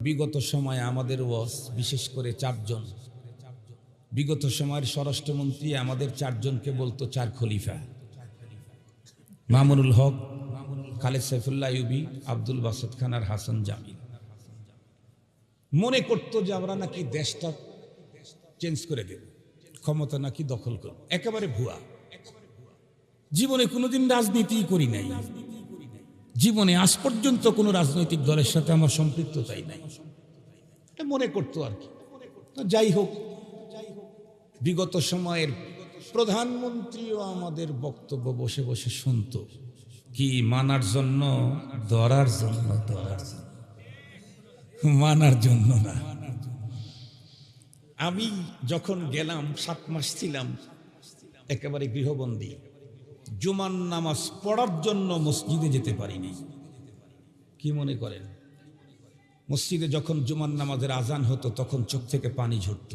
বিগত সময়ে আমাদের ওয়াজ বিশেষ করে চারজন, বিগত সময়ের স্বরাষ্ট্রমন্ত্রী আমাদের চারজনকে বলতো চার খলিফা: মামুনুল হক, খালেদ সাইফুল্লাহ আইয়ুবী, আব্দুল বাসেত খান আর হাসান জামিল। মনে করতো যে আমরা নাকি দেশটা চেঞ্জ করে দেব, ক্ষমতা নাকি দখল করব। একেবারে ভুয়া। জীবনে কোনোদিন রাজনীতি করি নাই, জীবনে আজ পর্যন্ত কোনো রাজনৈতিক দলের সাথে আমার সম্পৃক্ততাই নাই, মনে করতো আর কি। যাই হোক, বিগত সময়ের প্রধানমন্ত্রীও আমাদের বক্তব্য বসে বসে শুনত, কি মানার জন্য, ধরার জন্য, মানার জন্য না। আমি যখন গেলাম 7 মাস ছিলাম একেবারে গৃহবন্দী, জুমার নামাজ পড়ার জন্য মসজিদে যেতে পারিনি। কি মনে করেন? মসজিদে যখন জুমার নামাজের আজান হতো তখন চোখ থেকে পানি ঝরত।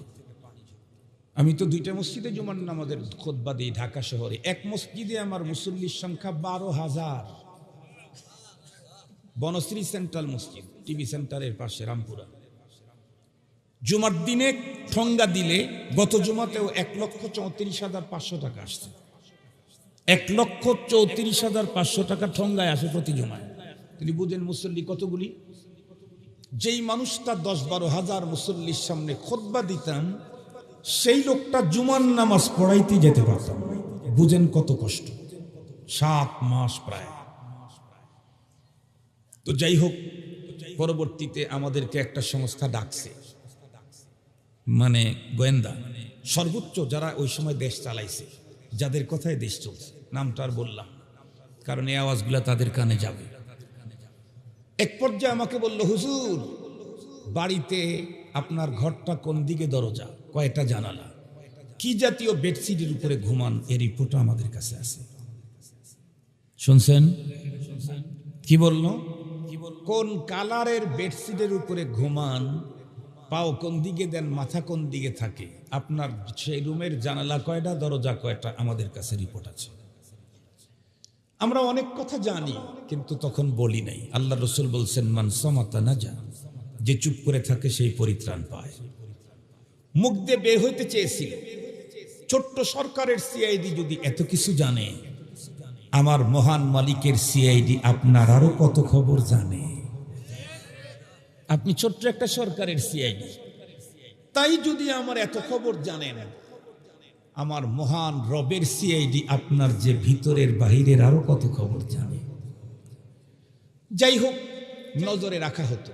আমি তো 2টা মসজিদে জুমার নামাজের খুতবা দিই ঢাকা শহরে। এক মসজিদে আমার মুসল্লির সংখ্যা 12,000, বনশ্রী সেন্ট্রাল মসজিদ, টিভি সেন্টারের পাশে, রামপুরা। জুমার দিনে ঠঙ্গা দিলে গত জুমাতেও 1,34,500 টাকা আসছে। 1,34,500 টাকা ঠঙ্গায় আসে প্রতি জুমায়। তিনি বুঝেন মুসল্লি কতগুলি। যেই মানুষটা 10-12 হাজার মুসল্লির সামনে খুতবা দিতাম, সেই লোকটা জুমার নামাজ পড়াইতে যেতে পারতাম। বুঝেন কত কষ্ট। 7 মাস প্রায়। তো যাই হোক, পরবর্তীতে আমাদেরকে একটা সংস্থা ডাকছে, মানে গোয়েন্দা, সর্বোচ্চ যারা ওই সময় দেশ চালাইছে, যাদের কথায় দেশ চলছে, নামটা আর বললাম কারণ এই আওয়াজগুলা তাদের কানে যাবে। এক পর্যায়ে আমাকে বলল, হুজুর বাড়িতে আপনার ঘরটা কোন দিকে দরজা, কয়টা জানালা, কি জাতীয় বেডশিটের উপরে ঘুমান, এর রিপোর্ট আমাদের কাছে আছে। শুনছেন কি বলল? কোন কালারের বেডশিটের উপরে ঘুমান, পাও কোন দিকে দেন, মাথা কোন দিকে থাকে, আপনার সেই রুমের জানালা কয়টা, দরজা কয়টা, আমাদের কাছে রিপোর্ট আছে। আমরা অনেক কথা জানি কিন্তু তখন বলি নাই। আল্লাহ রসুল বলছেন, মান সামাতা নাজা, যে চুপ করে থাকে সেই পরিত্রাণ পায়। মুখ দিয়ে বের হইতে চেয়েছিল। ছোট্ট সরকারের সিআইডি যদি এত কিছু জানে, আমার মহান মালিকের সিআইডি আপনার আরো কত খবর জানে। আপনি ছোট্ট একটা সরকারের সিআইডি, তাই যদি আমার এত খবর জানেন, আমার মহান রবের সিআইডি আপনার যে ভিতরের বাহিরের আরো কত খবর জানে। যাই হোক, নজরে রাখা হতো।